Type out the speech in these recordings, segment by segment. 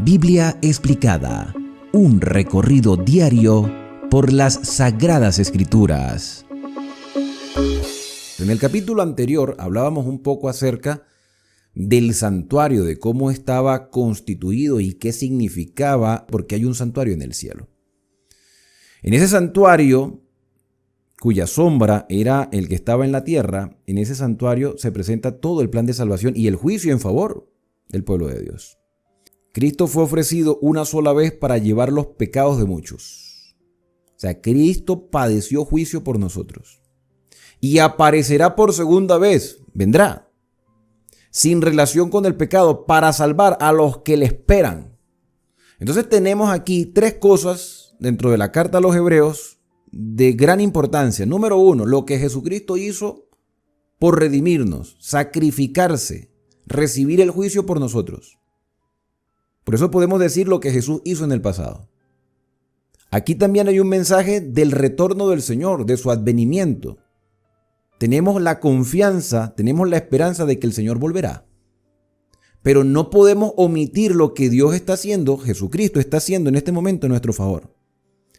Biblia explicada, un recorrido diario por las Sagradas Escrituras. En el capítulo anterior hablábamos un poco acerca del santuario, de cómo estaba constituido y qué significaba, porque hay un santuario en el cielo. En ese santuario, cuya sombra era el que estaba en la tierra, en ese santuario se presenta todo el plan de salvación y el juicio en favor del pueblo de Dios. Cristo fue ofrecido una sola vez para llevar los pecados de muchos. O sea, Cristo padeció juicio por nosotros. Y aparecerá por segunda vez, vendrá, sin relación con el pecado, para salvar a los que le esperan. Entonces tenemos aquí tres cosas dentro de la carta a los Hebreos de gran importancia. Número uno, lo que Jesucristo hizo por redimirnos, sacrificarse, recibir el juicio por nosotros. Por eso podemos decir lo que Jesús hizo en el pasado. Aquí también hay un mensaje del retorno del Señor, de su advenimiento. Tenemos la confianza, tenemos la esperanza de que el Señor volverá. Pero no podemos omitir lo que Dios está haciendo, Jesucristo está haciendo en este momento en nuestro favor.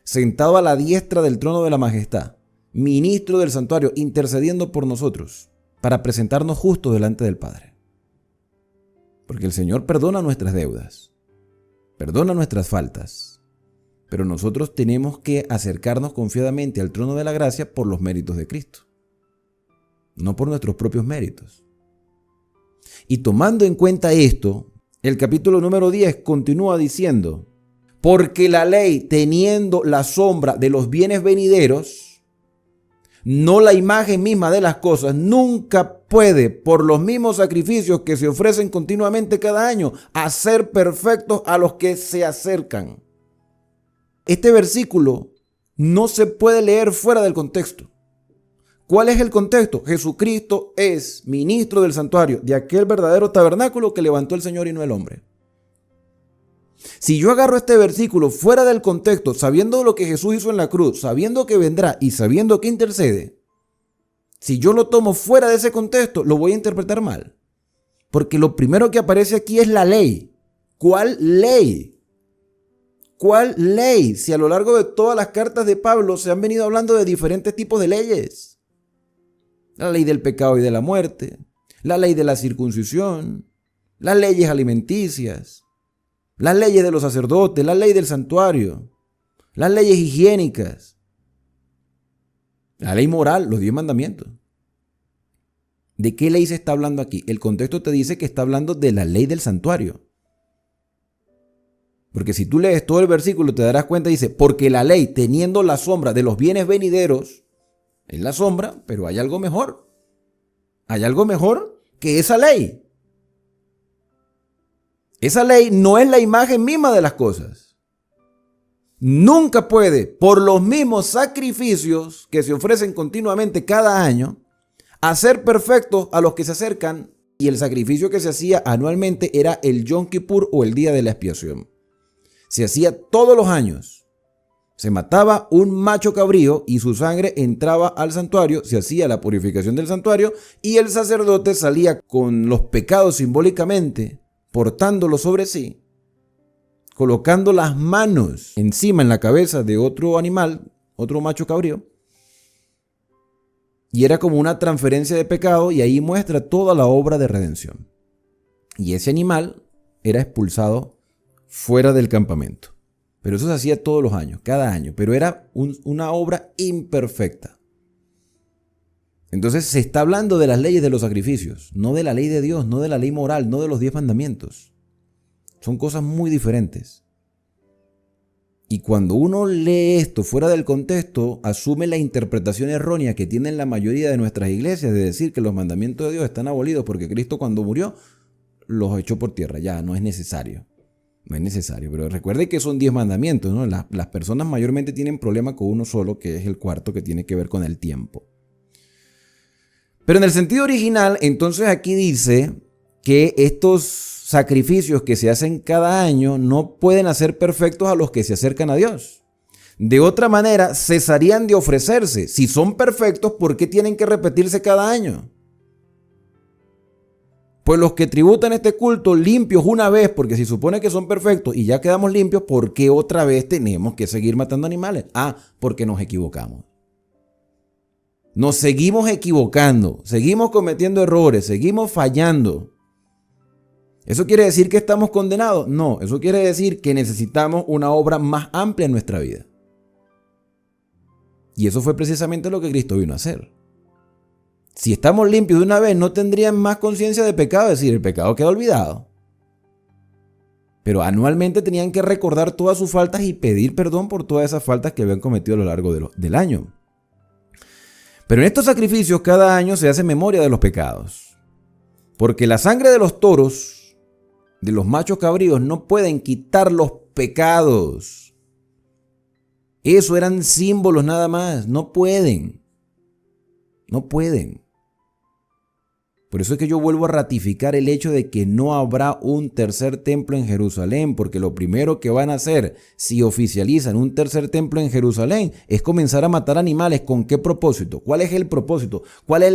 Sentado a la diestra del trono de la majestad, ministro del santuario, intercediendo por nosotros, para presentarnos justos delante del Padre. Porque el Señor perdona nuestras deudas, perdona nuestras faltas, pero nosotros tenemos que acercarnos confiadamente al trono de la gracia por los méritos de Cristo, no por nuestros propios méritos. Y tomando en cuenta esto, el capítulo número 10 continúa diciendo: porque la ley, teniendo la sombra de los bienes venideros, no la imagen misma de las cosas, nunca puede, por los mismos sacrificios que se ofrecen continuamente cada año, hacer perfectos a los que se acercan. Este versículo no se puede leer fuera del contexto. ¿Cuál es el contexto? Jesucristo es ministro del santuario, de aquel verdadero tabernáculo que levantó el Señor y no el hombre. Si yo agarro este versículo fuera del contexto, sabiendo lo que Jesús hizo en la cruz, sabiendo que vendrá y sabiendo que intercede, si yo lo tomo fuera de ese contexto, lo voy a interpretar mal. Porque lo primero que aparece aquí es la ley. ¿Cuál ley? ¿Cuál ley? Si a lo largo de todas las cartas de Pablo se han venido hablando de diferentes tipos de leyes. La ley del pecado y de la muerte, la ley de la circuncisión, las leyes alimenticias, las leyes de los sacerdotes, la ley del santuario, las leyes higiénicas, la ley moral, los 10 mandamientos. ¿De qué ley se está hablando aquí? El contexto te dice que está hablando de la ley del santuario. Porque si tú lees todo el versículo te darás cuenta, dice, porque la ley, teniendo la sombra de los bienes venideros, es la sombra, pero hay algo mejor. Hay algo mejor que esa ley. Esa ley no es la imagen misma de las cosas. Nunca puede, por los mismos sacrificios que se ofrecen continuamente cada año, hacer perfectos a los que se acercan. Y el sacrificio que se hacía anualmente era el Yom Kippur o el día de la expiación. Se hacía todos los años. Se mataba un macho cabrío y su sangre entraba al santuario, se hacía la purificación del santuario y el sacerdote salía con los pecados simbólicamente, portándolo sobre sí, colocando las manos encima en la cabeza de otro animal, otro macho cabrío, y era como una transferencia de pecado y ahí muestra toda la obra de redención. Y ese animal era expulsado fuera del campamento. Pero eso se hacía todos los años, cada año, pero era una obra imperfecta. Entonces se está hablando de las leyes de los sacrificios, no de la ley de Dios, no de la ley moral, no de los 10 mandamientos. Son cosas muy diferentes. Y cuando uno lee esto fuera del contexto, asume la interpretación errónea que tienen la mayoría de nuestras iglesias de decir que los mandamientos de Dios están abolidos porque Cristo cuando murió los echó por tierra, ya no es necesario. No es necesario, pero recuerde que son 10 mandamientos, ¿no? Las personas mayormente tienen problema con uno solo, que es el cuarto, que tiene que ver con el tiempo. Pero en el sentido original, entonces aquí dice que estos sacrificios que se hacen cada año no pueden hacer perfectos a los que se acercan a Dios. De otra manera, cesarían de ofrecerse. Si son perfectos, ¿por qué tienen que repetirse cada año? Pues los que tributan este culto limpios una vez, porque si supone que son perfectos y ya quedamos limpios, ¿por qué otra vez tenemos que seguir matando animales? Porque nos equivocamos. Nos seguimos equivocando, seguimos cometiendo errores, seguimos fallando. ¿Eso quiere decir que estamos condenados? No, eso quiere decir que necesitamos una obra más amplia en nuestra vida. Y eso fue precisamente lo que Cristo vino a hacer. Si estamos limpios de una vez, no tendrían más conciencia de pecado, es decir, el pecado queda olvidado. Pero anualmente tenían que recordar todas sus faltas y pedir perdón por todas esas faltas que habían cometido a lo largo del año. Pero en estos sacrificios cada año se hace memoria de los pecados. Porque la sangre de los toros, de los machos cabríos, no pueden quitar los pecados. Eso eran símbolos nada más, no pueden. No pueden. Por eso es que yo vuelvo a ratificar el hecho de que no habrá un tercer templo en Jerusalén, porque lo primero que van a hacer si oficializan un tercer templo en Jerusalén es comenzar a matar animales. ¿Con qué propósito? ¿Cuál es el propósito? ¿Cuál es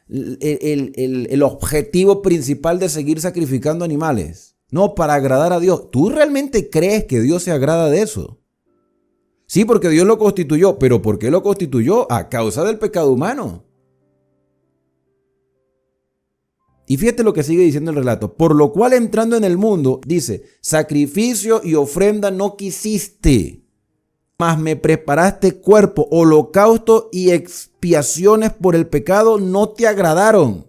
el objetivo principal de seguir sacrificando animales? No, para agradar a Dios. ¿Tú realmente crees que Dios se agrada de eso? Sí, porque Dios lo constituyó, pero ¿por qué lo constituyó? A causa del pecado humano. Y fíjate lo que sigue diciendo el relato. Por lo cual entrando en el mundo, dice, sacrificio y ofrenda no quisiste, mas me preparaste cuerpo, holocausto y expiaciones por el pecado no te agradaron.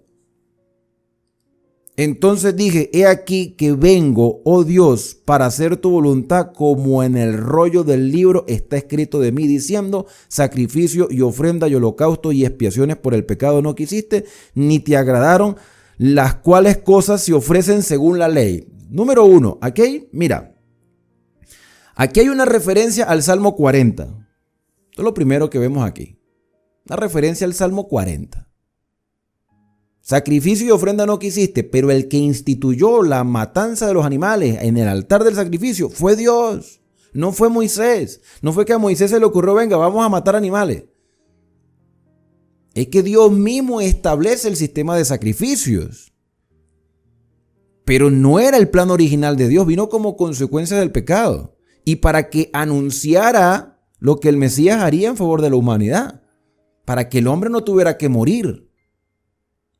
Entonces dije, he aquí que vengo, oh Dios, para hacer tu voluntad, como en el rollo del libro está escrito de mí, diciendo, sacrificio y ofrenda y holocausto y expiaciones por el pecado no quisiste, ni te agradaron, las cuales cosas se ofrecen según la ley. Número 1, aquí hay una referencia al Salmo 40. Esto es lo primero que vemos aquí. Una referencia al Salmo 40. Sacrificio y ofrenda no quisiste, pero el que instituyó la matanza de los animales en el altar del sacrificio fue Dios. No fue Moisés. No fue que a Moisés se le ocurrió, venga, vamos a matar animales. Es que Dios mismo establece el sistema de sacrificios. Pero no era el plan original de Dios, vino como consecuencia del pecado. Y para que anunciara lo que el Mesías haría en favor de la humanidad. Para que el hombre no tuviera que morir,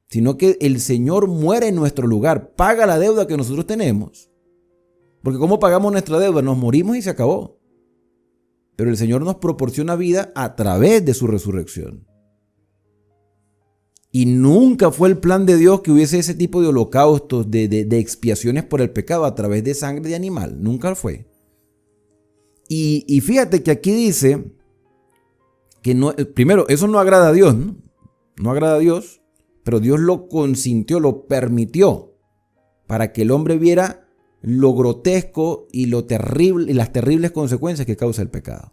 sino que el Señor muere en nuestro lugar, paga la deuda que nosotros tenemos. Porque ¿cómo pagamos nuestra deuda? Nos morimos y se acabó. Pero el Señor nos proporciona vida a través de su resurrección. Y nunca fue el plan de Dios que hubiese ese tipo de holocaustos, de expiaciones por el pecado a través de sangre de animal. Nunca fue. Y fíjate que aquí dice que no, primero, eso no agrada a Dios, ¿no? No agrada a Dios, pero Dios lo consintió, lo permitió para que el hombre viera lo grotesco y lo terrible y las terribles consecuencias que causa el pecado.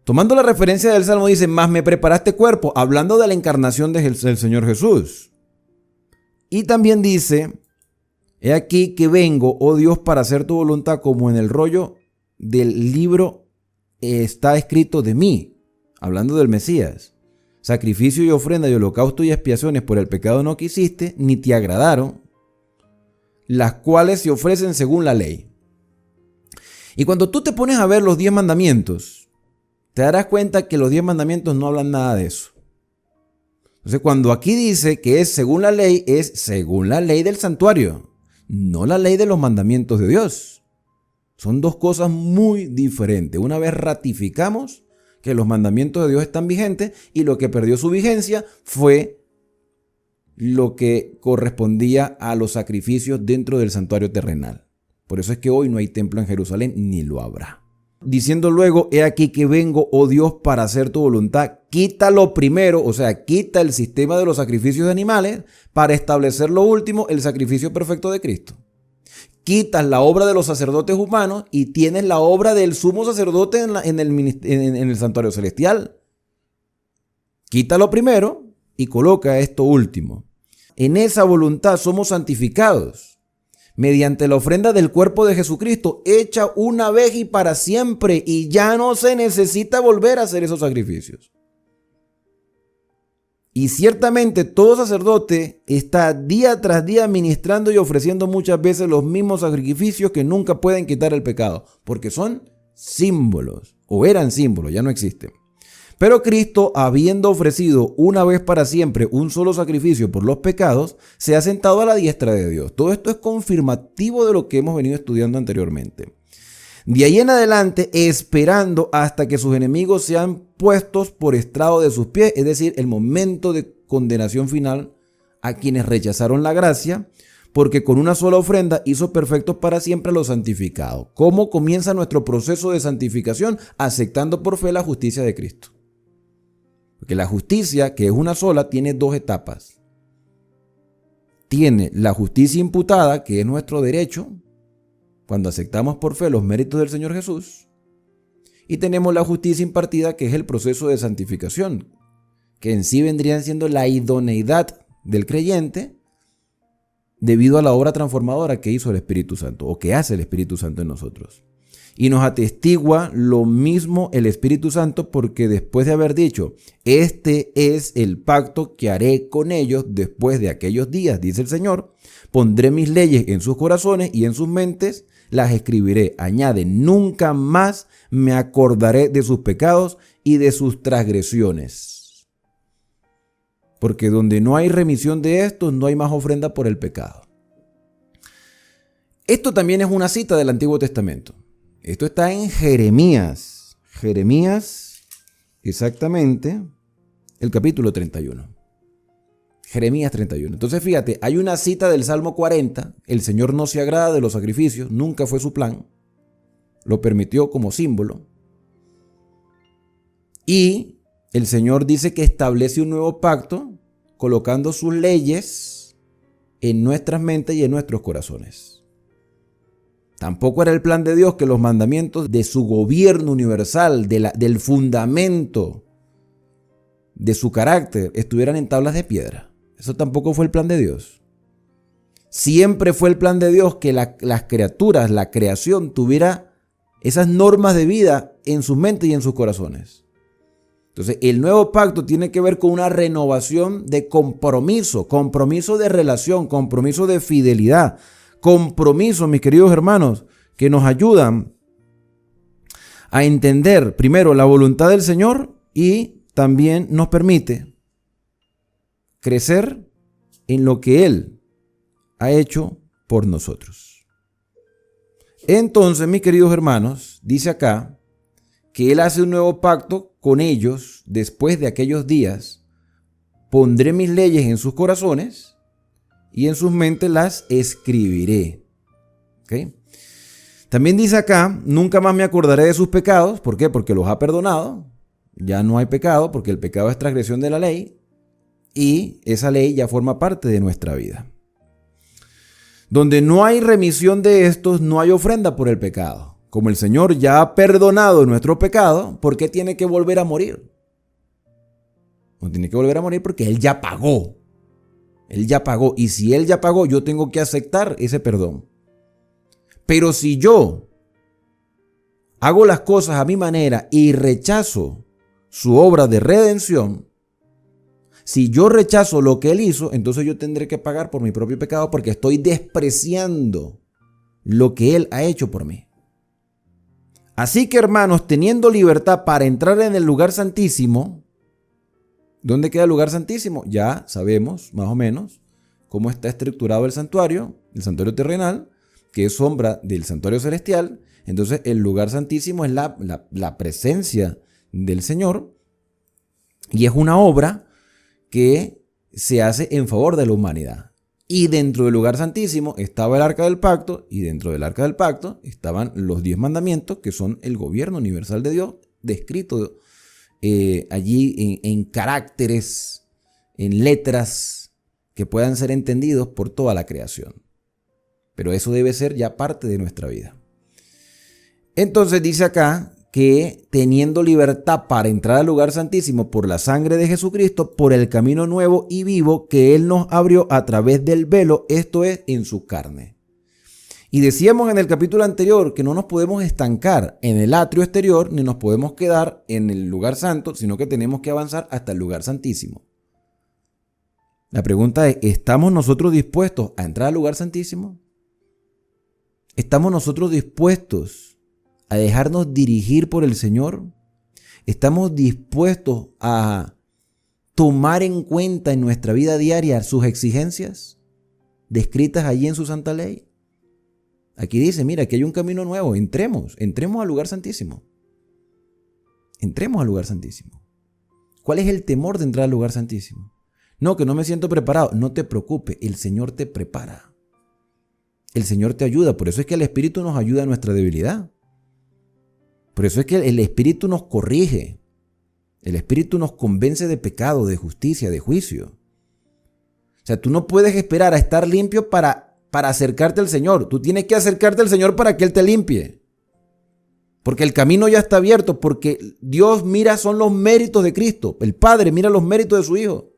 Tomando la referencia del Salmo dice, mas me preparaste cuerpo, hablando de la encarnación del Señor Jesús. Y también dice, he aquí que vengo, oh Dios, para hacer tu voluntad, como en el rollo del libro está escrito de mí, hablando del Mesías. Sacrificio y ofrenda y holocausto y expiaciones por el pecado no quisiste, ni te agradaron, las cuales se ofrecen según la ley. Y cuando tú te pones a ver los 10 mandamientos, te darás cuenta que los 10 mandamientos no hablan nada de eso. Entonces, cuando aquí dice que es según la ley, es según la ley del santuario, no la ley de los mandamientos de Dios. Son dos cosas muy diferentes. Una vez ratificamos que los mandamientos de Dios están vigentes y lo que perdió su vigencia fue lo que correspondía a los sacrificios dentro del santuario terrenal. Por eso es que hoy no hay templo en Jerusalén ni lo habrá. Diciendo luego, he aquí que vengo, oh Dios, para hacer tu voluntad. Quita lo primero, o sea, quita el sistema de los sacrificios de animales para establecer lo último, el sacrificio perfecto de Cristo. Quitas la obra de los sacerdotes humanos y tienes la obra del sumo sacerdote en el santuario celestial. Quita lo primero y coloca esto último. En esa voluntad somos santificados mediante la ofrenda del cuerpo de Jesucristo, hecha una vez y para siempre, y ya no se necesita volver a hacer esos sacrificios. Y ciertamente todo sacerdote está día tras día ministrando y ofreciendo muchas veces los mismos sacrificios que nunca pueden quitar el pecado, porque son símbolos, o eran símbolos, ya no existen. Pero Cristo, habiendo ofrecido una vez para siempre un solo sacrificio por los pecados, se ha sentado a la diestra de Dios. Todo esto es confirmativo de lo que hemos venido estudiando anteriormente. De ahí en adelante, esperando hasta que sus enemigos sean puestos por estrado de sus pies, es decir, el momento de condenación final a quienes rechazaron la gracia, porque con una sola ofrenda hizo perfectos para siempre a los santificados. ¿Cómo comienza nuestro proceso de santificación? Aceptando por fe la justicia de Cristo. Porque la justicia, que es una sola, tiene dos etapas. Tiene la justicia imputada, que es nuestro derecho, cuando aceptamos por fe los méritos del Señor Jesús. Y tenemos la justicia impartida, que es el proceso de santificación, que en sí vendrían siendo la idoneidad del creyente debido a la obra transformadora que hizo el Espíritu Santo, o que hace el Espíritu Santo en nosotros. Y nos atestigua lo mismo el Espíritu Santo, porque después de haber dicho, este es el pacto que haré con ellos después de aquellos días, dice el Señor, pondré mis leyes en sus corazones y en sus mentes las escribiré. Añade, nunca más me acordaré de sus pecados y de sus transgresiones. Porque donde no hay remisión de estos, no hay más ofrenda por el pecado. Esto también es una cita del Antiguo Testamento. Esto está en Jeremías. Jeremías, exactamente, el capítulo 31. Jeremías 31. Entonces fíjate, hay una cita del Salmo 40. El Señor no se agrada de los sacrificios, nunca fue su plan. Lo permitió como símbolo. Y el Señor dice que establece un nuevo pacto colocando sus leyes en nuestras mentes y en nuestros corazones. Tampoco era el plan de Dios que los mandamientos de su gobierno universal, del fundamento de su carácter, estuvieran en tablas de piedra. Eso tampoco fue el plan de Dios. Siempre fue el plan de Dios que las criaturas, la creación, tuviera esas normas de vida en sus mentes y en sus corazones. Entonces, el nuevo pacto tiene que ver con una renovación de compromiso de relación, compromiso de fidelidad, compromiso, mis queridos hermanos, que nos ayudan a entender primero la voluntad del Señor y también nos permite crecer en lo que Él ha hecho por nosotros. Entonces, mis queridos hermanos, dice acá que Él hace un nuevo pacto con ellos después de aquellos días. Pondré mis leyes en sus corazones y en sus mentes las escribiré. ¿Okay? También dice acá, nunca más me acordaré de sus pecados. ¿Por qué? Porque los ha perdonado. Ya no hay pecado, porque el pecado es transgresión de la ley. Y esa ley ya forma parte de nuestra vida. Donde no hay remisión de estos, no hay ofrenda por el pecado. Como el Señor ya ha perdonado nuestro pecado, ¿por qué tiene que volver a morir? No tiene que volver a morir porque Él ya pagó. Él ya pagó. Y si Él ya pagó, yo tengo que aceptar ese perdón. Pero si yo hago las cosas a mi manera y rechazo su obra de redención, si yo rechazo lo que Él hizo, entonces yo tendré que pagar por mi propio pecado porque estoy despreciando lo que Él ha hecho por mí. Así que, hermanos, teniendo libertad para entrar en el lugar santísimo, ¿dónde queda el lugar santísimo? Ya sabemos más o menos cómo está estructurado el santuario terrenal, que es sombra del santuario celestial. Entonces el lugar santísimo es la presencia del Señor y es una obra que se hace en favor de la humanidad. Y dentro del lugar santísimo estaba el arca del pacto, y dentro del arca del pacto estaban los 10 mandamientos, que son el gobierno universal de Dios, descrito allí en caracteres, en letras que puedan ser entendidos por toda la creación. Pero eso debe ser ya parte de nuestra vida. Entonces dice acá que teniendo libertad para entrar al lugar santísimo por la sangre de Jesucristo, por el camino nuevo y vivo que Él nos abrió a través del velo, esto es, en su carne. Y decíamos en el capítulo anterior que no nos podemos estancar en el atrio exterior, ni nos podemos quedar en el lugar santo, sino que tenemos que avanzar hasta el lugar santísimo. La pregunta es, ¿estamos nosotros dispuestos a entrar al lugar santísimo? ¿Estamos nosotros dispuestos a dejarnos dirigir por el Señor? ¿Estamos dispuestos a tomar en cuenta en nuestra vida diaria sus exigencias descritas allí en su santa ley? Aquí dice, mira, aquí hay un camino nuevo, entremos al lugar santísimo. Entremos al lugar santísimo. ¿Cuál es el temor de entrar al lugar santísimo? No, que no me siento preparado. No te preocupes, el Señor te prepara. El Señor te ayuda. Por eso es que el Espíritu nos ayuda en nuestra debilidad. Por eso es que el Espíritu nos corrige. El Espíritu nos convence de pecado, de justicia, de juicio. O sea, tú no puedes esperar a estar limpio para acercarte al Señor. Tú tienes que acercarte al Señor para que Él te limpie. Porque el camino ya está abierto, porque Dios mira son los méritos de Cristo. El Padre mira los méritos de su Hijo.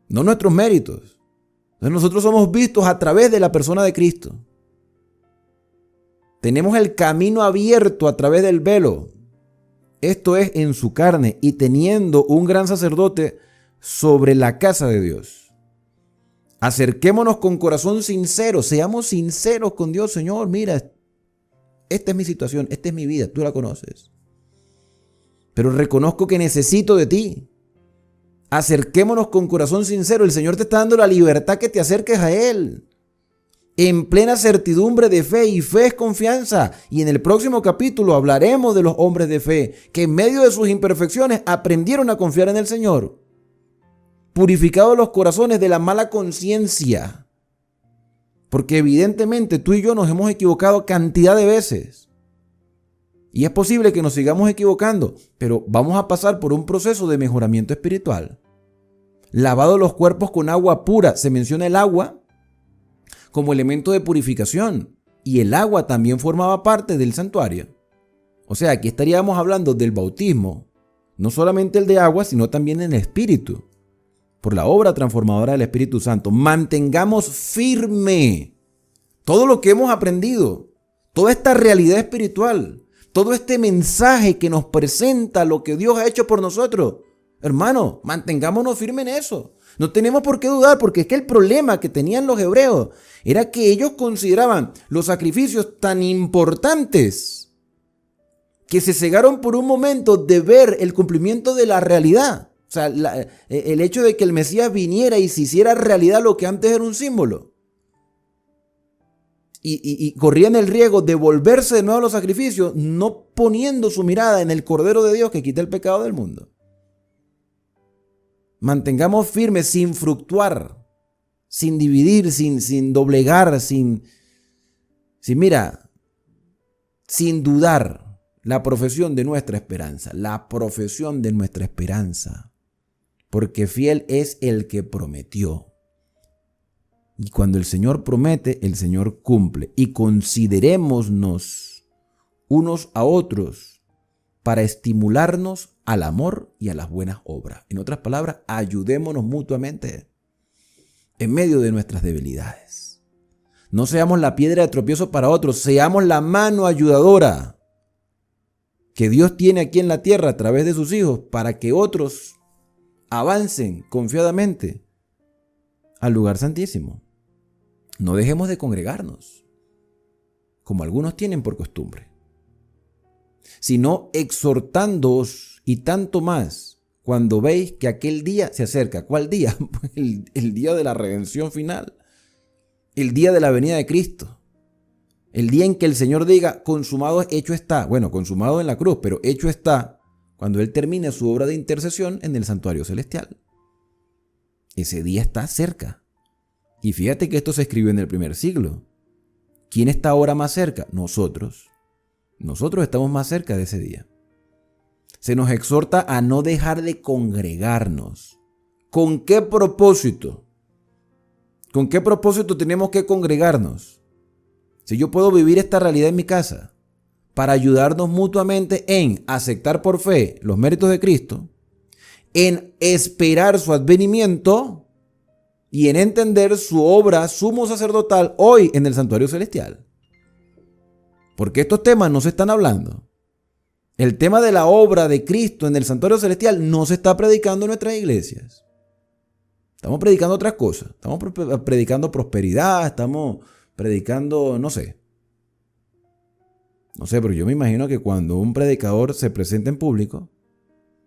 No nuestros méritos. Entonces nosotros somos vistos a través de la persona de Cristo. Tenemos el camino abierto a través del velo. Esto es en su carne y teniendo un gran sacerdote sobre la casa de Dios. Acerquémonos con corazón sincero. Seamos sinceros con Dios. Señor, mira, esta es mi situación, esta es mi vida, tú la conoces. Pero reconozco que necesito de ti. Acerquémonos con corazón sincero. El Señor te está dando la libertad que te acerques a Él. En plena certidumbre de fe, y fe es confianza. Y en el próximo capítulo hablaremos de los hombres de fe que en medio de sus imperfecciones aprendieron a confiar en el Señor. Purificados los corazones de la mala conciencia. Porque evidentemente tú y yo nos hemos equivocado cantidad de veces. Y es posible que nos sigamos equivocando, pero vamos a pasar por un proceso de mejoramiento espiritual. Lavado los cuerpos con agua pura. Se menciona el agua como elemento de purificación. Y el agua también formaba parte del santuario. O sea, aquí estaríamos hablando del bautismo. No solamente el de agua, sino también en el Espíritu. Por la obra transformadora del Espíritu Santo. Mantengamos firme todo lo que hemos aprendido. Toda esta realidad espiritual. Todo este mensaje que nos presenta lo que Dios ha hecho por nosotros. Hermano, mantengámonos firmes en eso. No tenemos por qué dudar, porque es que el problema que tenían los hebreos era que ellos consideraban los sacrificios tan importantes que se cegaron por un momento de ver el cumplimiento de la realidad. O sea, el hecho de que el Mesías viniera y se hiciera realidad lo que antes era un símbolo. Y corrían el riesgo de volverse de nuevo a los sacrificios, no poniendo su mirada en el Cordero de Dios que quita el pecado del mundo. Mantengamos firmes sin fluctuar, sin dividir, sin doblegar, sin dudar la profesión de nuestra esperanza, porque fiel es el que prometió. Y cuando el Señor promete, el Señor cumple. Y considerémonos unos a otros para estimularnos al amor y a las buenas obras. En otras palabras, ayudémonos mutuamente en medio de nuestras debilidades. No seamos la piedra de tropiezo para otros, seamos la mano ayudadora que Dios tiene aquí en la tierra a través de sus hijos para que otros avancen confiadamente al lugar santísimo. No dejemos de congregarnos, como algunos tienen por costumbre, sino exhortándoos y tanto más cuando veis que aquel día se acerca. ¿Cuál día? El día de la redención final, el día de la venida de Cristo, el día en que el Señor diga, consumado, hecho está. Bueno, consumado en la cruz, pero hecho está cuando Él termine su obra de intercesión en el santuario celestial. Ese día está cerca. Y fíjate que esto se escribió en el primer siglo. ¿Quién está ahora más cerca? Nosotros. Nosotros estamos más cerca de ese día. Se nos exhorta a no dejar de congregarnos. ¿Con qué propósito? ¿Con qué propósito tenemos que congregarnos? Si yo puedo vivir esta realidad en mi casa para ayudarnos mutuamente en aceptar por fe los méritos de Cristo, en esperar su advenimiento y en entender su obra sumo sacerdotal hoy en el santuario celestial. Porque estos temas no se están hablando. El tema de la obra de Cristo en el santuario celestial no se está predicando en nuestras iglesias. Estamos predicando otras cosas. Estamos predicando prosperidad, estamos predicando, no sé. No sé, pero yo me imagino que cuando un predicador se presenta en público,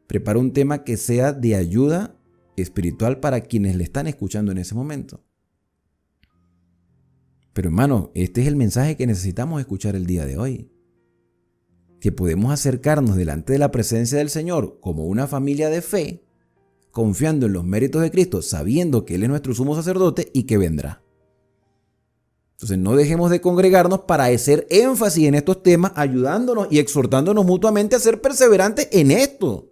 prepara un tema que sea de ayuda espiritual para quienes le están escuchando en ese momento. Pero hermano, este es el mensaje que necesitamos escuchar el día de hoy. Que podemos acercarnos delante de la presencia del Señor como una familia de fe, confiando en los méritos de Cristo, sabiendo que Él es nuestro sumo sacerdote y que vendrá. Entonces no dejemos de congregarnos para hacer énfasis en estos temas, ayudándonos y exhortándonos mutuamente a ser perseverantes en esto,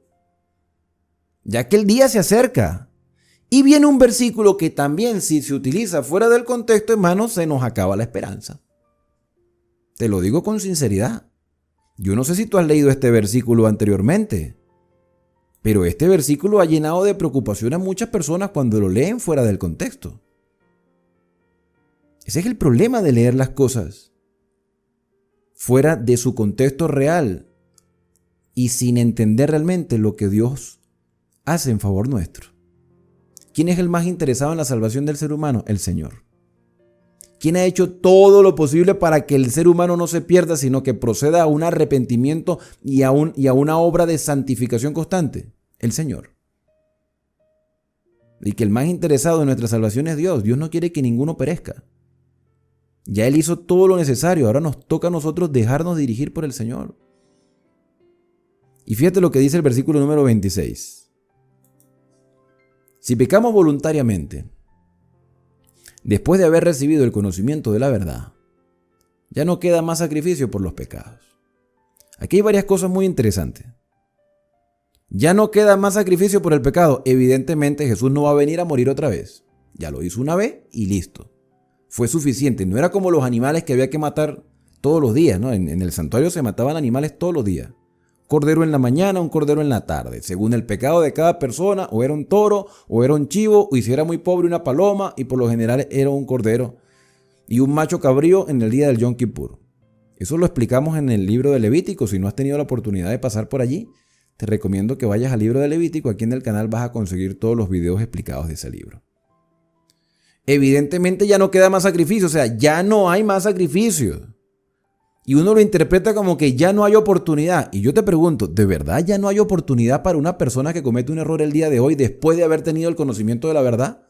ya que el día se acerca. Y viene un versículo que también, si se utiliza fuera del contexto, hermanos, se nos acaba la esperanza. Te lo digo con sinceridad. Yo no sé si tú has leído este versículo anteriormente, pero este versículo ha llenado de preocupación a muchas personas cuando lo leen fuera del contexto. Ese es el problema de leer las cosas fuera de su contexto real y sin entender realmente lo que Dios hace en favor nuestro. ¿Quién es el más interesado en la salvación del ser humano? El Señor. ¿Quién ha hecho todo lo posible para que el ser humano no se pierda, sino que proceda a un arrepentimiento y a una obra de santificación constante? El Señor. Y que el más interesado en nuestra salvación es Dios. Dios no quiere que ninguno perezca. Ya Él hizo todo lo necesario. Ahora nos toca a nosotros dejarnos dirigir por el Señor. Y fíjate lo que dice el versículo número 26. Si pecamos voluntariamente, después de haber recibido el conocimiento de la verdad, ya no queda más sacrificio por los pecados. Aquí hay varias cosas muy interesantes. Ya no queda más sacrificio por el pecado. Evidentemente Jesús no va a venir a morir otra vez. Ya lo hizo una vez y listo. Fue suficiente. No era como los animales que había que matar todos los días, ¿no? En el santuario se mataban animales todos los días. Cordero en la mañana, un cordero en la tarde. Según el pecado de cada persona, o era un toro, o era un chivo, o si era muy pobre, una paloma, y por lo general era un cordero. Y un macho cabrío en el día del Yom Kippur. Eso lo explicamos en el libro de Levítico. Si no has tenido la oportunidad de pasar por allí, te recomiendo que vayas al libro de Levítico. Aquí en el canal vas a conseguir todos los videos explicados de ese libro. Evidentemente ya no queda más sacrificio, o sea, ya no hay más sacrificio. Y uno lo interpreta como que ya no hay oportunidad. Y yo te pregunto, ¿de verdad ya no hay oportunidad para una persona que comete un error el día de hoy después de haber tenido el conocimiento de la verdad?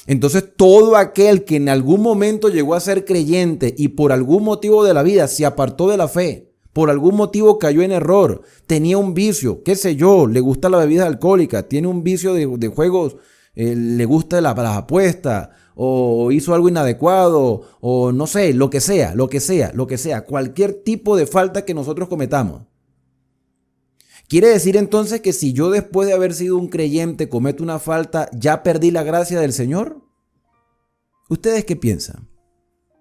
Entonces todo aquel que en algún momento llegó a ser creyente y por algún motivo de la vida se apartó de la fe, por algún motivo cayó en error, tenía un vicio, qué sé yo, le gusta la bebida alcohólica, tiene un vicio de juegos, le gusta las apuestas, o hizo algo inadecuado, o no sé, lo que sea, cualquier tipo de falta que nosotros cometamos. ¿Quiere decir entonces que si yo después de haber sido un creyente cometo una falta, ya perdí la gracia del Señor? ¿Ustedes qué piensan?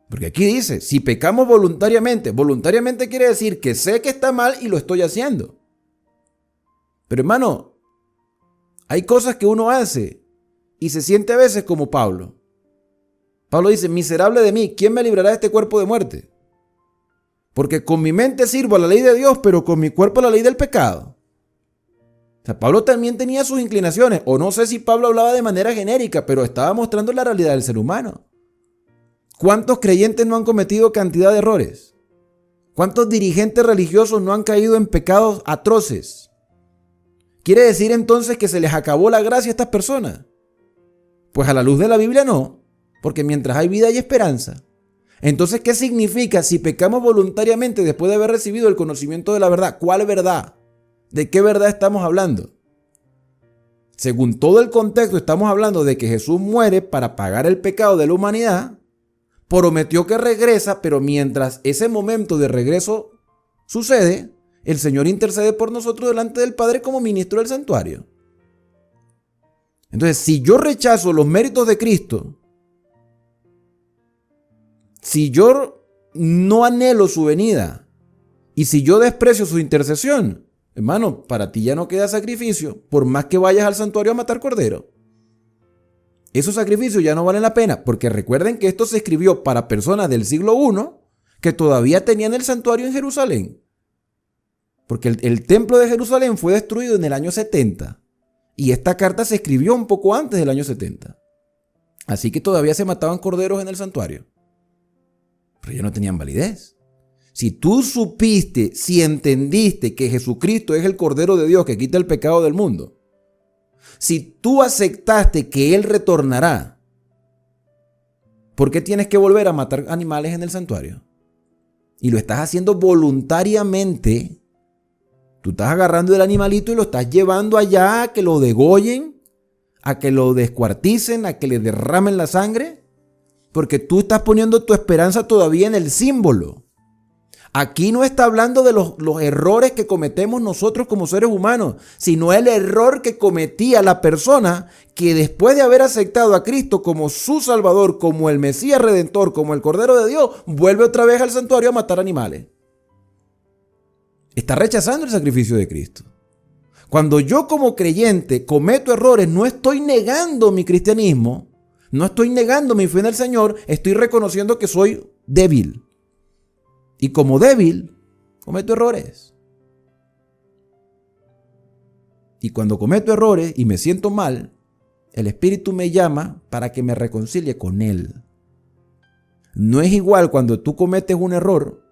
Porque aquí dice, si pecamos voluntariamente quiere decir que sé que está mal y lo estoy haciendo. Pero hermano, hay cosas que uno hace y se siente a veces como Pablo. Pablo dice, miserable de mí, ¿quién me librará de este cuerpo de muerte? Porque con mi mente sirvo a la ley de Dios, pero con mi cuerpo a la ley del pecado. O sea, Pablo también tenía sus inclinaciones, o no sé si Pablo hablaba de manera genérica, pero estaba mostrando la realidad del ser humano. ¿Cuántos creyentes no han cometido cantidad de errores? ¿Cuántos dirigentes religiosos no han caído en pecados atroces? ¿Quiere decir entonces que se les acabó la gracia a estas personas? Pues a la luz de la Biblia no, porque mientras hay vida hay esperanza. Entonces, ¿qué significa si pecamos voluntariamente después de haber recibido el conocimiento de la verdad? ¿Cuál verdad? ¿De qué verdad estamos hablando? Según todo el contexto, estamos hablando de que Jesús muere para pagar el pecado de la humanidad, prometió que regresa, pero mientras ese momento de regreso sucede, el Señor intercede por nosotros delante del Padre como ministro del santuario. Entonces, si yo rechazo los méritos de Cristo, si yo no anhelo su venida y si yo desprecio su intercesión, hermano, para ti ya no queda sacrificio, por más que vayas al santuario a matar cordero. Esos sacrificios ya no valen la pena, porque recuerden que esto se escribió para personas del siglo I que todavía tenían el santuario en Jerusalén. Porque el templo de Jerusalén fue destruido en el año 70. Y esta carta se escribió un poco antes del año 70. Así que todavía se mataban corderos en el santuario. Pero ya no tenían validez. Si tú supiste, si entendiste que Jesucristo es el Cordero de Dios que quita el pecado del mundo, si tú aceptaste que Él retornará, ¿por qué tienes que volver a matar animales en el santuario? Y lo estás haciendo voluntariamente. Tú estás agarrando el animalito y lo estás llevando allá a que lo degollen, a que lo descuarticen, a que le derramen la sangre, porque tú estás poniendo tu esperanza todavía en el símbolo. Aquí no está hablando de los errores que cometemos nosotros como seres humanos, sino el error que cometía la persona que después de haber aceptado a Cristo como su Salvador, como el Mesías Redentor, como el Cordero de Dios, vuelve otra vez al santuario a matar animales. Está rechazando el sacrificio de Cristo. Cuando yo como creyente cometo errores, no estoy negando mi cristianismo, no estoy negando mi fe en el Señor, estoy reconociendo que soy débil. Y como débil, cometo errores. Y cuando cometo errores y me siento mal, el Espíritu me llama para que me reconcilie con Él. No es igual cuando tú cometes un error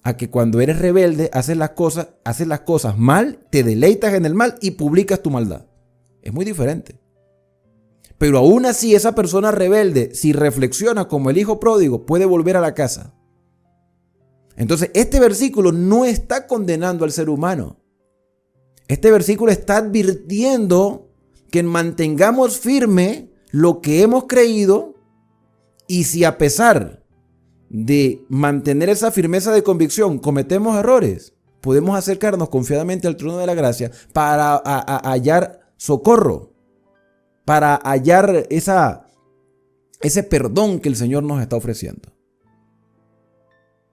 a que cuando eres rebelde haces las cosas mal, te deleitas en el mal y publicas tu maldad. Es muy diferente. Pero aún así esa persona rebelde, si reflexiona como el hijo pródigo, puede volver a la casa. Entonces, este versículo no está condenando al ser humano. Este versículo está advirtiendo que mantengamos firme lo que hemos creído, y si a pesar de mantener esa firmeza de convicción cometemos errores, podemos acercarnos confiadamente al trono de la gracia para hallar socorro, para hallar ese perdón que el Señor nos está ofreciendo.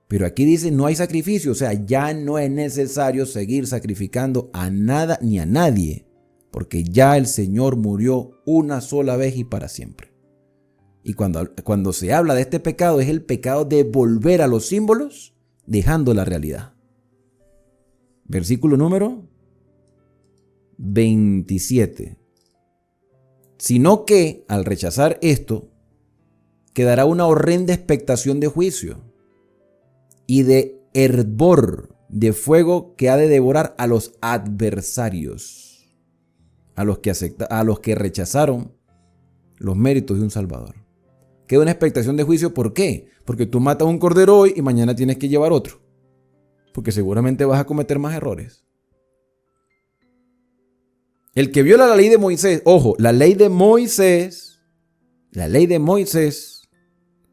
Pero aquí dice no hay sacrificio, o sea, ya no es necesario seguir sacrificando a nada ni a nadie, porque ya el Señor murió una sola vez y para siempre. Y cuando se habla de este pecado, es el pecado de volver a los símbolos, dejando la realidad. Versículo número 27. Sino que, al rechazar esto, quedará una horrenda expectación de juicio y de hervor de fuego que ha de devorar a los adversarios, a los que rechazaron los méritos de un Salvador. Queda una expectación de juicio, ¿por qué? Porque tú matas un cordero hoy y mañana tienes que llevar otro, porque seguramente vas a cometer más errores. El que viola la ley de Moisés, ojo, la ley de Moisés,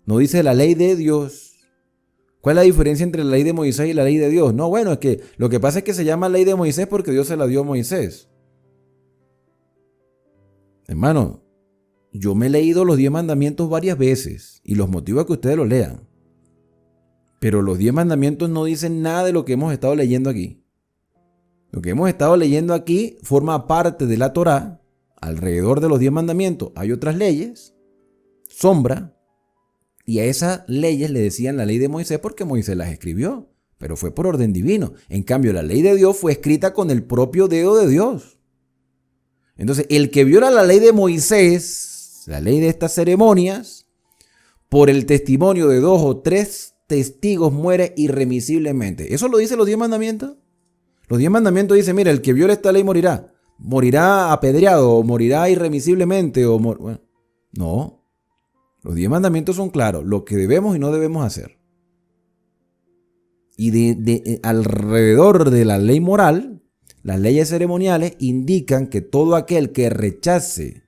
no dice la ley de Dios. ¿Cuál es la diferencia entre la ley de Moisés y la ley de Dios? No, bueno, es que lo que pasa es que se llama ley de Moisés porque Dios se la dio a Moisés. Hermano, yo me he leído los 10 mandamientos varias veces y los motivo a que ustedes los lean. Pero los 10 mandamientos no dicen nada de lo que hemos estado leyendo aquí. Lo que hemos estado leyendo aquí forma parte de la Torá. Alrededor de los 10 mandamientos hay otras leyes, sombra. Y a esas leyes le decían la ley de Moisés porque Moisés las escribió, pero fue por orden divino. En cambio, la ley de Dios fue escrita con el propio dedo de Dios. Entonces, el que viola la ley de Moisés, la ley de estas ceremonias, por el testimonio de 2 o 3 testigos muere irremisiblemente. ¿Eso lo dicen los 10 mandamientos? Los 10 mandamientos dicen, mira, el que viola esta ley morirá. Morirá apedreado, o morirá irremisiblemente, bueno, no. Los 10 mandamientos son claros, lo que debemos y no debemos hacer. Y alrededor de la ley moral, las leyes ceremoniales indican que todo aquel que rechace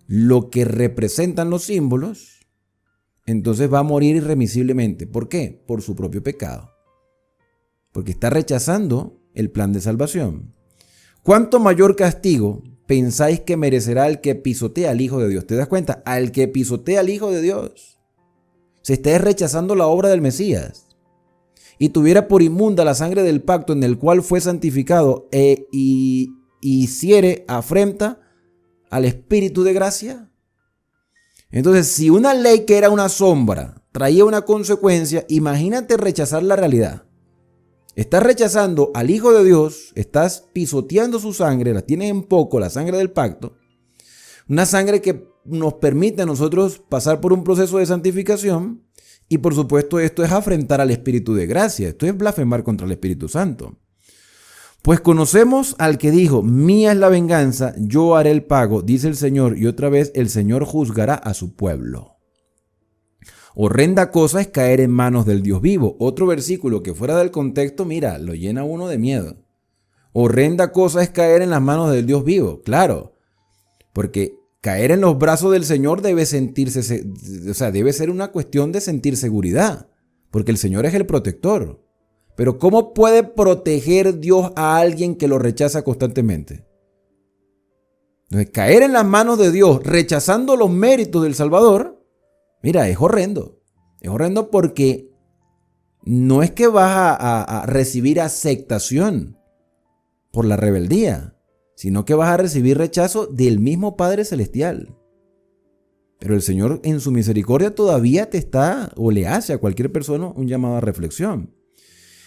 lo que representan los símbolos, entonces va a morir irremisiblemente. ¿Por qué? Por su propio pecado. Porque está rechazando el plan de salvación. ¿Cuánto mayor castigo pensáis que merecerá el que pisotea al Hijo de Dios? ¿Te das cuenta? Al que pisotea al Hijo de Dios. Se está rechazando la obra del Mesías. Y tuviera por inmunda la sangre del pacto en el cual fue santificado y hiciere afrenta al Espíritu de gracia. Entonces, si una ley que era una sombra traía una consecuencia, imagínate rechazar la realidad. Estás rechazando al Hijo de Dios, estás pisoteando su sangre, la tienes en poco, la sangre del pacto, una sangre que nos permite a nosotros pasar por un proceso de santificación, y por supuesto esto es afrentar al Espíritu de gracia, esto es blasfemar contra el Espíritu Santo. Pues conocemos al que dijo, mía es la venganza, yo haré el pago, dice el Señor, y otra vez el Señor juzgará a su pueblo. Horrenda cosa es caer en manos del Dios vivo. Otro versículo que fuera del contexto, mira, lo llena uno de miedo. Horrenda cosa es caer en las manos del Dios vivo, claro, porque caer en los brazos del Señor debe sentirse, debe ser una cuestión de sentir seguridad, porque el Señor es el protector. Pero ¿cómo puede proteger Dios a alguien que lo rechaza constantemente? Entonces, caer en las manos de Dios rechazando los méritos del Salvador, mira, es horrendo. Es horrendo porque no es que vas a recibir aceptación por la rebeldía, sino que vas a recibir rechazo del mismo Padre Celestial. Pero el Señor en su misericordia todavía te está o le hace a cualquier persona un llamado a reflexión.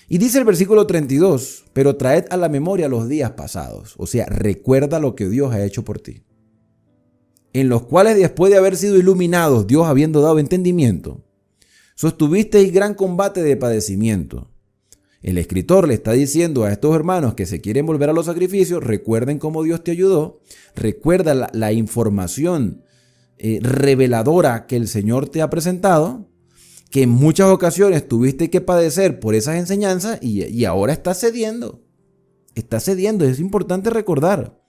Y dice el versículo 32, pero traed a la memoria los días pasados, o sea, recuerda lo que Dios ha hecho por ti, en los cuales después de haber sido iluminados, Dios habiendo dado entendimiento, sostuvisteis gran combate de padecimiento. El escritor le está diciendo a estos hermanos que se quieren volver a los sacrificios, recuerden cómo Dios te ayudó, recuerda la información reveladora que el Señor te ha presentado, que en muchas ocasiones tuviste que padecer por esas enseñanzas y ahora estás cediendo. Estás cediendo, es importante recordar.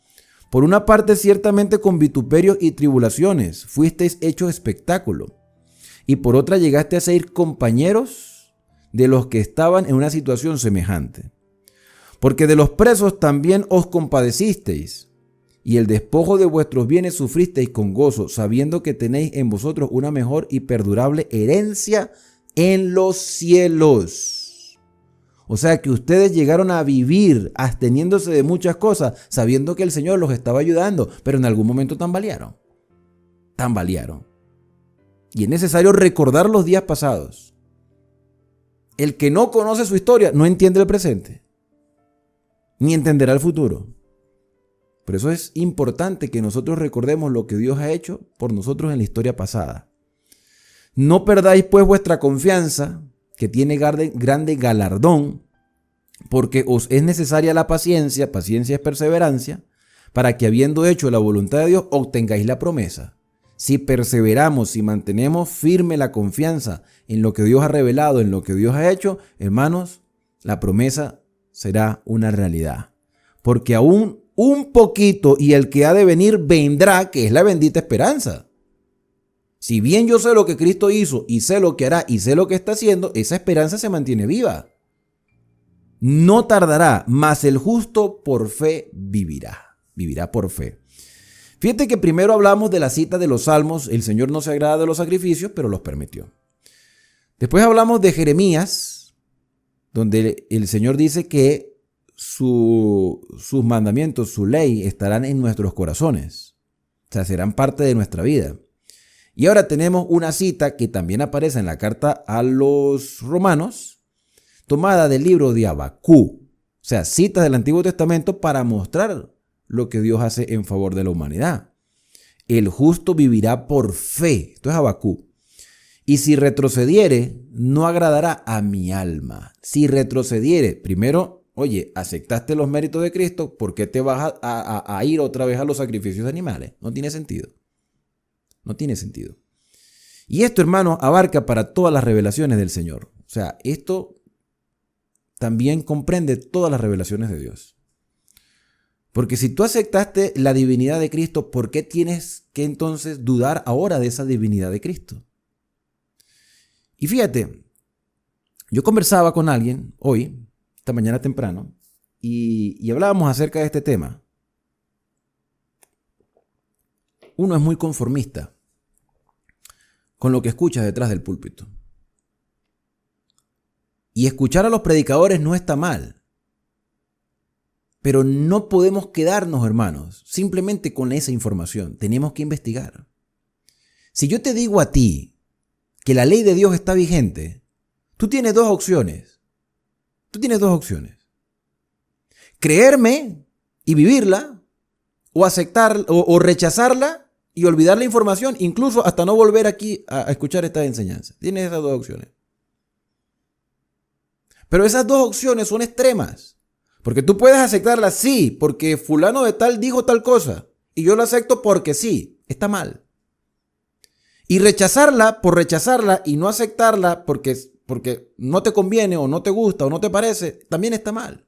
Por una parte, ciertamente con vituperios y tribulaciones, fuisteis hechos espectáculo. Y por otra, llegaste a ser compañeros de los que estaban en una situación semejante. Porque de los presos también os compadecisteis, y el despojo de vuestros bienes sufristeis con gozo, sabiendo que tenéis en vosotros una mejor y perdurable herencia en los cielos. O sea que ustedes llegaron a vivir absteniéndose de muchas cosas, sabiendo que el Señor los estaba ayudando, pero en algún momento tambalearon. Y es necesario recordar los días pasados. El que no conoce su historia no entiende el presente, ni entenderá el futuro. Por eso es importante que nosotros recordemos lo que Dios ha hecho por nosotros en la historia pasada. No perdáis pues vuestra confianza, que tiene grande galardón, porque os es necesaria la paciencia, paciencia es perseverancia, para que habiendo hecho la voluntad de Dios, obtengáis la promesa. Si perseveramos, si mantenemos firme la confianza en lo que Dios ha revelado, en lo que Dios ha hecho, hermanos, la promesa será una realidad. Porque aún un poquito y el que ha de venir vendrá, que es la bendita esperanza. Si bien yo sé lo que Cristo hizo y sé lo que hará y sé lo que está haciendo, esa esperanza se mantiene viva. No tardará, mas el justo por fe vivirá. Vivirá por fe. Fíjate que primero hablamos de la cita de los salmos. El Señor no se agrada de los sacrificios, pero los permitió. Después hablamos de Jeremías, donde el Señor dice que sus mandamientos, su ley, estarán en nuestros corazones. O sea, serán parte de nuestra vida. Y ahora tenemos una cita que también aparece en la carta a los romanos, tomada del libro de Habacuc. O sea, citas del Antiguo Testamento para mostrar lo que Dios hace en favor de la humanidad. El justo vivirá por fe. Esto es Habacuc. Y si retrocediere, no agradará a mi alma. Si retrocediere, primero, oye, aceptaste los méritos de Cristo, ¿por qué te vas a ir otra vez a los sacrificios de animales? No tiene sentido. No tiene sentido. Y esto, hermanos, abarca para todas las revelaciones del Señor. O sea, esto también comprende todas las revelaciones de Dios. Porque si tú aceptaste la divinidad de Cristo, ¿por qué tienes que entonces dudar ahora de esa divinidad de Cristo? Y fíjate, yo conversaba con alguien hoy, esta mañana temprano, y hablábamos acerca de este tema. Uno es muy conformista con lo que escucha detrás del púlpito. Y escuchar a los predicadores no está mal. Pero no podemos quedarnos, hermanos, simplemente con esa información. Tenemos que investigar. Si yo te digo a ti que la ley de Dios está vigente, tú tienes dos opciones. Tú tienes dos opciones. Creerme y vivirla, o aceptar o rechazarla y olvidar la información, incluso hasta no volver aquí a escuchar esta enseñanza. Tienes esas dos opciones. Pero esas dos opciones son extremas. Porque tú puedes aceptarla, sí, porque fulano de tal dijo tal cosa. Y yo lo acepto porque sí. Está mal. Y rechazarla por rechazarla y no aceptarla porque no te conviene o no te gusta o no te parece, también está mal.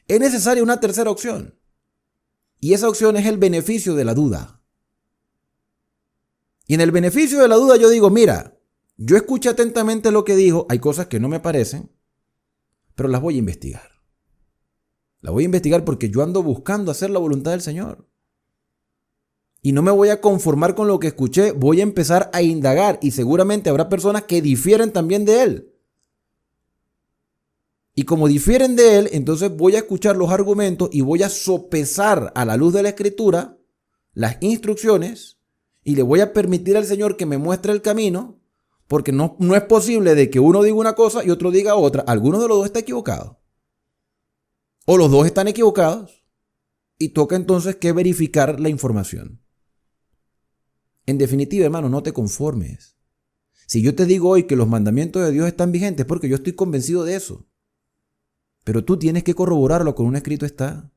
Es necesaria una tercera opción. Y esa opción es el beneficio de la duda. Y en el beneficio de la duda yo digo, mira, yo escuché atentamente lo que dijo, hay cosas que no me parecen, pero las voy a investigar. Las voy a investigar porque yo ando buscando hacer la voluntad del Señor. Y no me voy a conformar con lo que escuché, voy a empezar a indagar y seguramente habrá personas que difieren también de él. Y como difieren de él, entonces voy a escuchar los argumentos y voy a sopesar a la luz de la Escritura las instrucciones y le voy a permitir al Señor que me muestre el camino, porque no es posible de que uno diga una cosa y otro diga otra. Alguno de los dos está equivocado. O los dos están equivocados y toca entonces que verificar la información. En definitiva, hermano, no te conformes. Si yo te digo hoy que los mandamientos de Dios están vigentes, es porque yo estoy convencido de eso. Pero tú tienes que corroborarlo con un escrito está.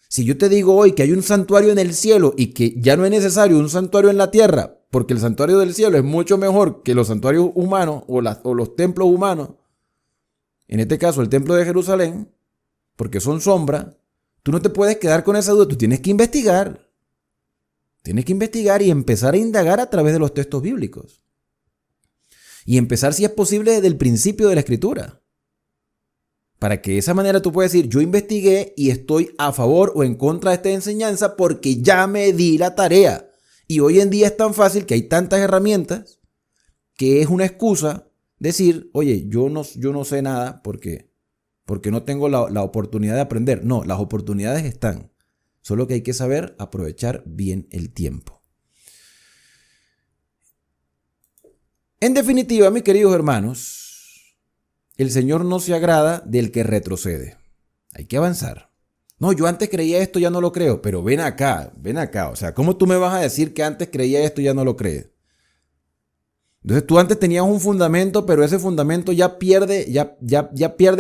Si yo te digo hoy que hay un santuario en el cielo y que ya no es necesario un santuario en la tierra, porque el santuario del cielo es mucho mejor que los santuarios humanos o los templos humanos, en este caso el templo de Jerusalén, porque son sombra, tú no te puedes quedar con esa duda, tú tienes que investigar. Tienes que investigar y empezar a indagar a través de los textos bíblicos. Y empezar, si es posible, desde el principio de la Escritura. Para que de esa manera tú puedas decir, yo investigué y estoy a favor o en contra de esta enseñanza porque ya me di la tarea. Y hoy en día es tan fácil que hay tantas herramientas que es una excusa decir, oye, yo no sé nada porque no tengo la oportunidad de aprender. No, las oportunidades están. Solo que hay que saber aprovechar bien el tiempo. En definitiva, mis queridos hermanos, el Señor no se agrada del que retrocede. Hay que avanzar. No, yo antes creía esto, ya no lo creo. Pero ven acá. O sea, ¿cómo tú me vas a decir que antes creía esto y ya no lo crees? Entonces tú antes tenías un fundamento, pero ese fundamento ya pierde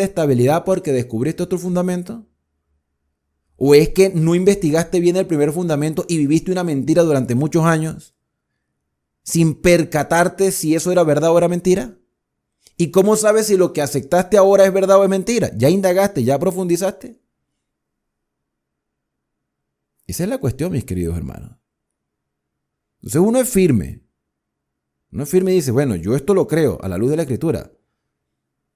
estabilidad porque descubriste otro fundamento. ¿O es que no investigaste bien el primer fundamento y viviste una mentira durante muchos años sin percatarte si eso era verdad o era mentira? ¿Y cómo sabes si lo que aceptaste ahora es verdad o es mentira? ¿Ya indagaste? ¿Ya profundizaste? Esa es la cuestión, mis queridos hermanos. Entonces uno es firme. Uno es firme y dice, bueno, yo esto lo creo a la luz de la Escritura.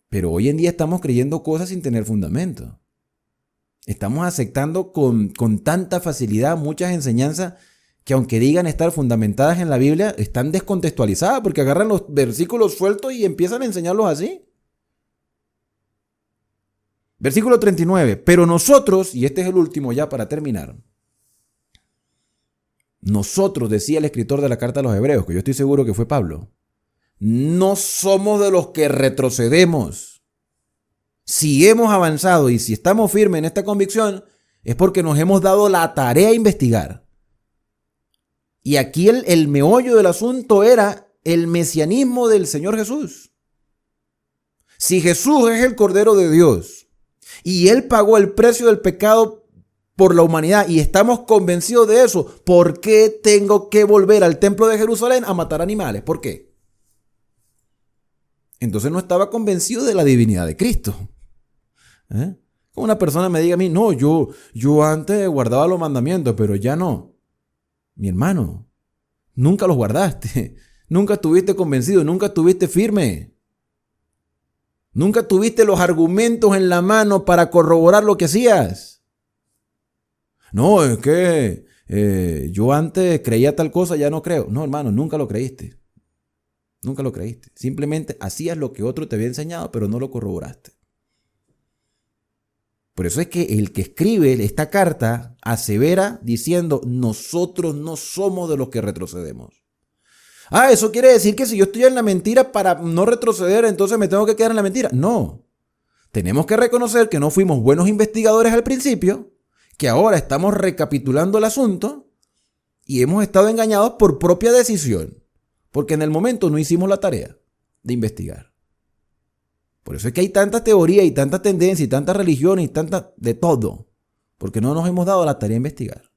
Pero hoy en día estamos creyendo cosas sin tener fundamento. Estamos aceptando con tanta facilidad muchas enseñanzas que aunque digan estar fundamentadas en la Biblia, están descontextualizadas porque agarran los versículos sueltos y empiezan a enseñarlos así. Versículo 39. Pero nosotros, y este es el último ya para terminar, nosotros, decía el escritor de la carta a los Hebreos, que yo estoy seguro que fue Pablo, no somos de los que retrocedemos. Si hemos avanzado y si estamos firmes en esta convicción, es porque nos hemos dado la tarea de investigar. Y aquí el meollo del asunto era el mesianismo del Señor Jesús. Si Jesús es el Cordero de Dios y Él pagó el precio del pecado por la humanidad y estamos convencidos de eso, ¿por qué tengo que volver al templo de Jerusalén a matar animales? ¿Por qué? Entonces no estaba convencido de la divinidad de Cristo. Como una persona me diga a mí, no, yo antes guardaba los mandamientos, pero ya no. Mi hermano, nunca los guardaste, nunca estuviste convencido, nunca estuviste firme. Nunca tuviste los argumentos en la mano para corroborar lo que hacías. No, es que yo antes creía tal cosa, ya no creo. No, hermano, nunca lo creíste. Nunca lo creíste. Simplemente hacías lo que otro te había enseñado, pero no lo corroboraste. Por eso es que el que escribe esta carta asevera diciendo, nosotros no somos de los que retrocedemos. Eso quiere decir que si yo estoy en la mentira para no retroceder, entonces me tengo que quedar en la mentira. No, Tenemos que reconocer que no fuimos buenos investigadores al principio, que ahora estamos recapitulando el asunto y hemos estado engañados por propia decisión, porque en el momento no hicimos la tarea de investigar. Por eso es que hay tanta teoría y tanta tendencia y tanta religión y tanta de todo, porque no nos hemos dado la tarea de investigar.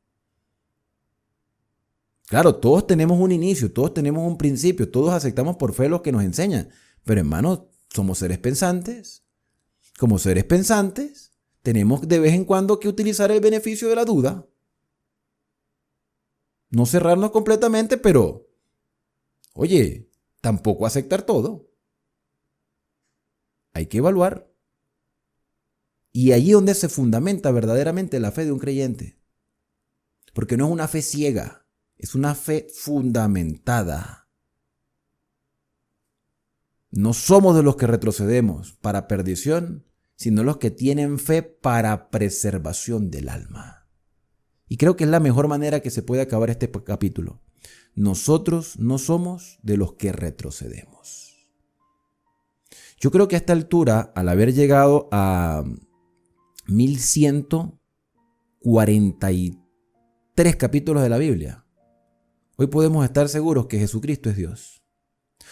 Claro, todos tenemos un inicio, todos tenemos un principio, todos aceptamos por fe lo que nos enseñan, pero hermanos, somos seres pensantes. Como seres pensantes, tenemos de vez en cuando que utilizar el beneficio de la duda. No cerrarnos completamente, pero, oye, tampoco aceptar todo. Hay que evaluar. Y allí es donde se fundamenta verdaderamente la fe de un creyente. Porque no es una fe ciega, es una fe fundamentada. No somos de los que retrocedemos para perdición, sino los que tienen fe para preservación del alma. Y creo que es la mejor manera que se puede acabar este capítulo. Nosotros no somos de los que retrocedemos. Yo creo que a esta altura, al haber llegado a 1143 capítulos de la Biblia, hoy podemos estar seguros que Jesucristo es Dios.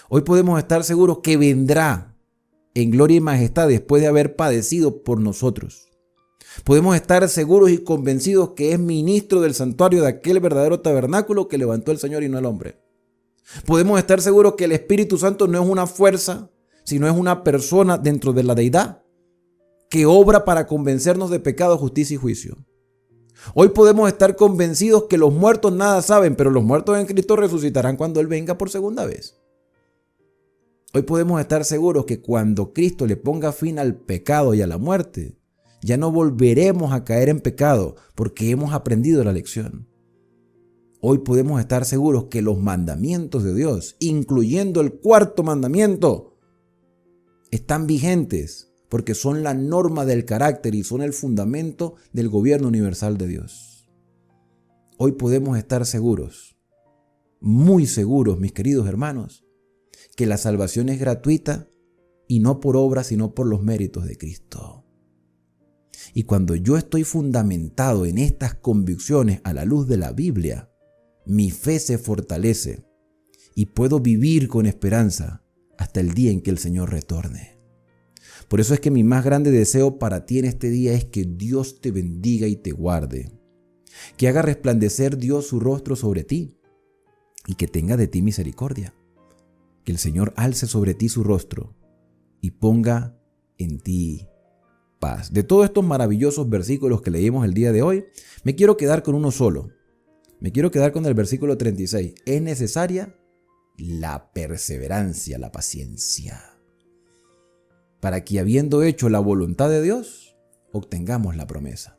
Hoy podemos estar seguros que vendrá en gloria y majestad después de haber padecido por nosotros. Podemos estar seguros y convencidos que es ministro del santuario de aquel verdadero tabernáculo que levantó el Señor y no el hombre. Podemos estar seguros que el Espíritu Santo no es una fuerza, sino es una persona dentro de la deidad que obra para convencernos de pecado, justicia y juicio. Hoy podemos estar convencidos que los muertos nada saben, pero los muertos en Cristo resucitarán cuando Él venga por segunda vez. Hoy podemos estar seguros que cuando Cristo le ponga fin al pecado y a la muerte, ya no volveremos a caer en pecado porque hemos aprendido la lección. Hoy podemos estar seguros que los mandamientos de Dios, incluyendo el cuarto mandamiento, están vigentes porque son la norma del carácter y son el fundamento del gobierno universal de Dios. Hoy podemos estar seguros, muy seguros, mis queridos hermanos, que la salvación es gratuita y no por obras, sino por los méritos de Cristo. Y cuando yo estoy fundamentado en estas convicciones a la luz de la Biblia, mi fe se fortalece y puedo vivir con esperanza hasta el día en que el Señor retorne. Por eso es que mi más grande deseo para ti en este día es que Dios te bendiga y te guarde, que haga resplandecer Dios su rostro sobre ti y que tenga de ti misericordia. Que el Señor alce sobre ti su rostro y ponga en ti paz. De todos estos maravillosos versículos que leímos el día de hoy, me quiero quedar con uno solo. Me quiero quedar con el versículo 36. Es necesaria la perseverancia, la paciencia, para que habiendo hecho la voluntad de Dios, obtengamos la promesa.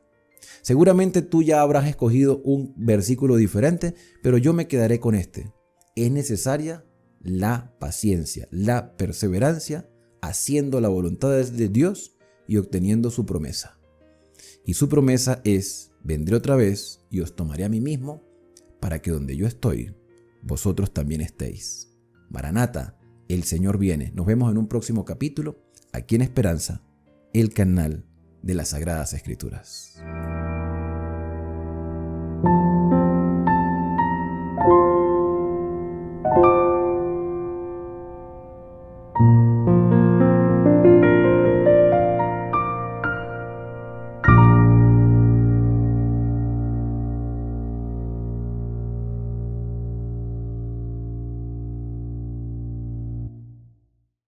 Seguramente tú ya habrás escogido un versículo diferente, pero yo me quedaré con este. Es necesaria la paciencia, la perseverancia, haciendo la voluntad de Dios y obteniendo su promesa. Y su promesa es: vendré otra vez y os tomaré a mí mismo, para que donde yo estoy, vosotros también estéis. Maranata, el Señor viene. Nos vemos en un próximo capítulo, aquí en Esperanza, el canal de las Sagradas Escrituras.